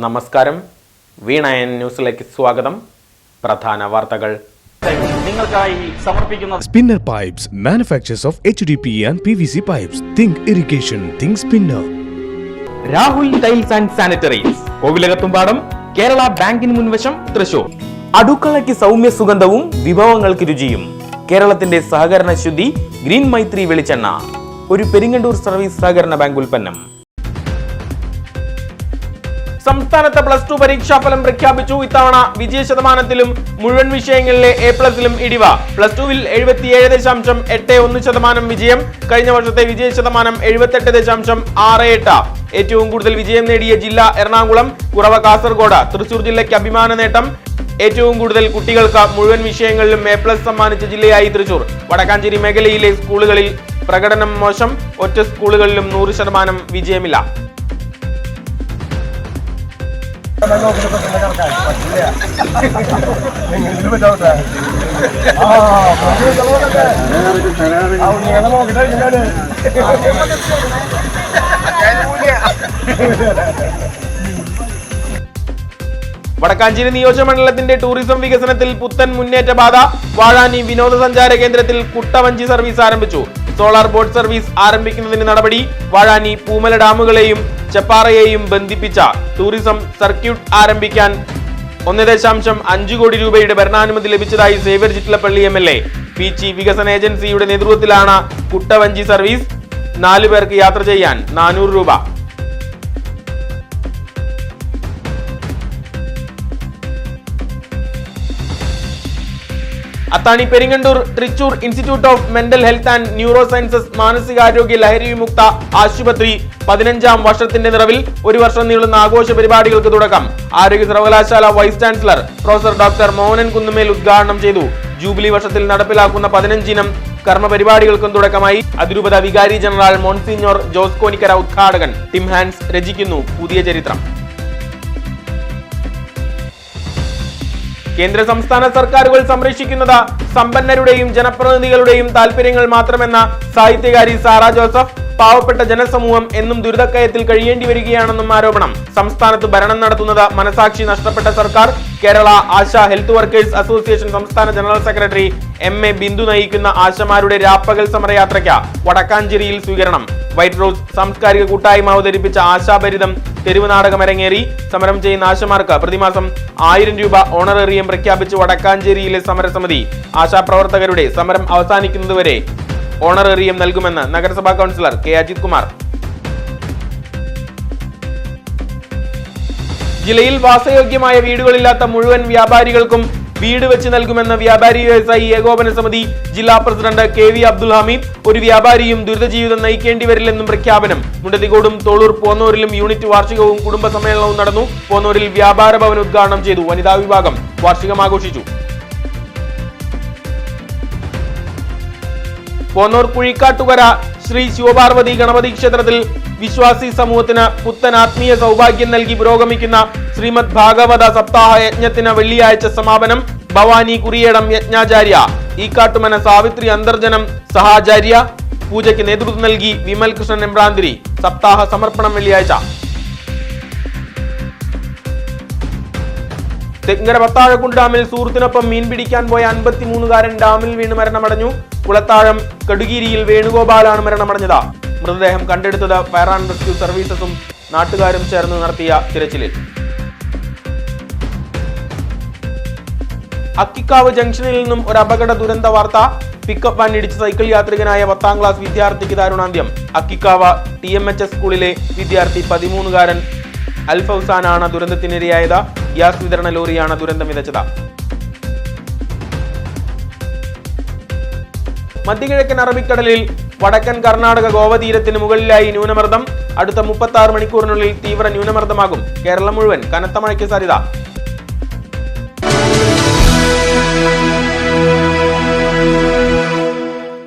നമസ്കാരം, വീണയൻ ന്യൂസിലേക്ക് സ്വാഗതം. പ്രധാന വാർത്തകൾ നിങ്ങൾക്കായി സമർപ്പിക്കുന്ന Spinner Pipes, manufacturers of HDPE and PVC pipes. Think irrigation, think spinner. Rahul tiles and sanitaries, Kovilakathumpadam, Kerala ബാങ്കിന് മുൻവശം, തൃശൂർ. അടുക്കളയ്ക്ക് സൗമ്യ സുഗന്ധവും വിഭവങ്ങൾക്ക് രുചിയും. കേരളത്തിന്റെ സഹകരണ ശുദ്ധി ഗ്രീൻ മൈത്രി വെളിച്ചെണ്ണ, ഒരു പെരിങ്ങണ്ടൂർ സർവീസ് സഹകരണ ബാങ്ക് ഉൽപ്പന്നം. സംസ്ഥാനത്തെ +2 പരീക്ഷാഫലം പ്രഖ്യാപിച്ചു. ഇത്തവണ വിജയ ശതമാനത്തിലും മുഴുവൻ വിഷയങ്ങളിലെ A+ലും ഇടിവ. +2വിൽ 77.81% വിജയം. കഴിഞ്ഞ വർഷത്തെ വിജയ ശതമാനം 78.68. ഏറ്റവും കൂടുതൽ വിജയം നേടിയ ജില്ല എറണാകുളം, കുറവ് കാസർഗോഡ്. തൃശൂർ ജില്ലയ്ക്ക് അഭിമാന നേട്ടം. ഏറ്റവും കൂടുതൽ കുട്ടികൾക്ക് മുഴുവൻ വിഷയങ്ങളിലും A+ സമ്മാനിച്ച ജില്ലയായി തൃശൂർ. വടക്കാഞ്ചേരി മേഖലയിലെ സ്കൂളുകളിൽ പ്രകടനം മോശം. ഒറ്റ സ്കൂളുകളിലും 100% വിജയമില്ല. വടക്കാഞ്ചേരി നിയോജകമണ്ഡലത്തിന്റെ ടൂറിസം വികസനത്തിൽ പുത്തൻ മുന്നേറ്റ പാത. വാഴാനി വിനോദസഞ്ചാര കേന്ദ്രത്തിൽ കുട്ടവഞ്ചി സർവീസ് ആരംഭിച്ചു. സോളാർ ബോട്ട് സർവീസ് ആരംഭിക്കുന്നതിന് നടപടി. വാഴാനി പൂമല ഡാമുകളെയും ചെപ്പാറയെയും ബന്ധിപ്പിച്ച ടൂറിസം സർക്യൂട്ട് ആരംഭിക്കാൻ 1.5 കോടി രൂപയുടെ ഭരണാനുമതി ലഭിച്ചതായി സേവ്യർ ചിറ്റലപ്പള്ളി MLA. പീച്ചി വികസന ഏജൻസിയുടെ നേതൃത്വത്തിലാണ് കുട്ടവഞ്ചി സർവീസ്. 4 പേർക്ക് യാത്ര ചെയ്യാൻ 400 രൂപ. Athani Peringandoor Thrissur institute of mental health and neurosciences മാനസികാരോഗ്യ ലഹരി വിമുക്ത ആശുപത്രി 15ാം വർഷത്തിന്റെ നിറവിൽ 1 വർഷം നീളുന്ന ആഘോഷ പരിപാടികൾക്ക് തുടക്കം. ആരോഗ്യ സർവകലാശാല vice chancellor professor doctor Mohanan Kunnummel ഉദ്ഘാടനം ചെയ്തു. ജൂബിലി വർഷത്തിൽ നടപ്പിലാക്കുന്ന 15 ഇനം കർമ്മ പരിപാടികൾക്കും തുടക്കമായി. അതിരൂപത വികാരി ജനറൽ മോൺസിഞ്ഞോർ ജോസ് കോനിക്കര ഉദ്ഘാടകൻ. ടിം ഹാൻസ് രചിക്കുന്നു പുതിയ ചരിത്രം. കേന്ദ്ര സംസ്ഥാന സർക്കാരുകൾ സംരക്ഷിക്കുന്നത് സമ്പന്നരുടെയും ജനപ്രതിനിധികളുടെയും താല്പര്യങ്ങൾ മാത്രമെന്ന സാഹിത്യകാരി സാറ ജോസഫ്. പാവപ്പെട്ട ജനസമൂഹം എന്നും ദുരിതക്കയത്തിൽ കഴിയേണ്ടി വരികയാണെന്നും ആരോപണം. സംസ്ഥാനത്ത് ഭരണം നടത്തുന്നത് മനസാക്ഷി നഷ്ടപ്പെട്ട സർക്കാർ. കേരള ആശ ഹെൽത്ത് വർക്കേഴ്സ് അസോസിയേഷൻ സംസ്ഥാന ജനറൽ സെക്രട്ടറി MA ബിന്ദു നയിക്കുന്ന ആശമാരുടെ രാപ്പകൽ സമരയാത്രയ്ക്ക് വടക്കാഞ്ചേരിയിൽ സ്വീകരണം. വൈറ്റ് റോസ് സാംസ്കാരിക കൂട്ടായ്മ അവതരിപ്പിച്ച ആശാഭരിതം തെരുവ് നാടകം അരങ്ങേറി. സമരം ചെയ്യുന്ന ആശമാർക്ക് പ്രതിമാസം 1000 രൂപ ഓണറേറിയം പ്രഖ്യാപിച്ച് വടക്കാഞ്ചേരിയിലെ സമരസമിതി. ആശാപ്രവർത്തകരുടെ സമരം അവസാനിക്കുന്നതുവരെ ഓണറേറിയം നൽകുമെന്ന് നഗരസഭാ കൗൺസിലർ K അജിത് കുമാർ. ജില്ലയിൽ വാസയോഗ്യമായ വീടുകളില്ലാത്ത മുഴുവൻ വ്യാപാരികൾക്കും വീട് വെച്ച് നൽകുമെന്ന വ്യാപാരി വ്യവസായി ഏകോപന സമിതി ജില്ലാ പ്രസിഡന്റ് KV അബ്ദുൽ ഹമീദ്. ഒരു വ്യാപാരിയും ദുരിത ജീവിതം നയിക്കേണ്ടി വരില്ലെന്നും പ്രഖ്യാപനം. മുണ്ടത്തിക്കോടും തോളൂർ പോന്നൂരിലും യൂണിറ്റ് വാർഷികവും കുടുംബ സമ്മേളനവും നടന്നു. പോന്നൂരിൽ വ്യാപാര ഭവൻ ഉദ്ഘാടനം ചെയ്തു. വനിതാ വിഭാഗം വാർഷികം ആഘോഷിച്ചു. പോന്നൂർ കുഴിക്കാട്ടുകര ശ്രീ ശിവപാർവതി ഗണപതി ക്ഷേത്രത്തിൽ വിശ്വാസി സമൂഹത്തിന് പുത്തൻ ആത്മീയ സൗഭാഗ്യം നൽകി പുരോഗമിക്കുന്ന ശ്രീമദ് ഭാഗവത സപ്താഹ യജ്ഞത്തിന് വെള്ളിയാഴ്ച സമാപനം. ഭവാനി കുറിയേടം യജ്ഞാചാര്യ, ഈക്കാട്ടുമന സാവിത്രി അന്തർജനം സഹാചാര്യ പൂജയ്ക്ക് നേതൃത്വം നൽകി. വിമൽ കൃഷ്ണൻ എമ്പ്രാന്തിരി. സപ്താഹ സമർപ്പണം വെള്ളിയാഴ്ച. തെങ്കര പത്താഴക്കുണ്ട് ഡാമിൽ സുഹൃത്തിനൊപ്പം മീൻ പിടിക്കാൻ പോയ 53കാരൻ ഡാമിൽ വീണ് മരണമടഞ്ഞു. കുളത്താഴം കടുകീരിയിൽ വേണുഗോപാലാണ് മരണമടഞ്ഞത്. മൃതദേഹം കണ്ടെടുത്തത് ഫയർ ആൻഡ് റെസ്ക്യൂ സർവീസസും നാട്ടുകാരും ചേർന്ന് നടത്തിയ തിരച്ചിലിൽ. അക്കിക്കാവ് ജംഗ്ഷനിൽ നിന്നും ഒരു അപകട ദുരന്ത വാർത്ത. പിക്കപ്പ് വാൻ ഇടിച്ച് സൈക്കിൾ യാത്രികനായ 10ാം ക്ലാസ് വിദ്യാർത്ഥിക്ക് ദാരുണാന്ത്യം. അക്കിക്കാവ് TMHS സ്കൂളിലെ വിദ്യാർത്ഥി 13കാരൻ അൽഫൗസാനാണ് ദുരന്തത്തിനിരയായത്. ഗ്യാസ് വിതരണ ലോറിയാണ് ദുരന്തം വിതച്ചത്. മധ്യകിഴക്കൻ അറബിക്കടലിൽ വടക്കൻ കർണാടക ഗോവ തീരത്തിന് മുകളിലായി ന്യൂനമർദ്ദം. അടുത്ത 36 മണിക്കൂറിനുള്ളിൽ തീവ്ര ന്യൂനമർദ്ദമാകും. കേരളം മുഴുവൻ കനത്ത മഴയ്ക്ക് സാധ്യത.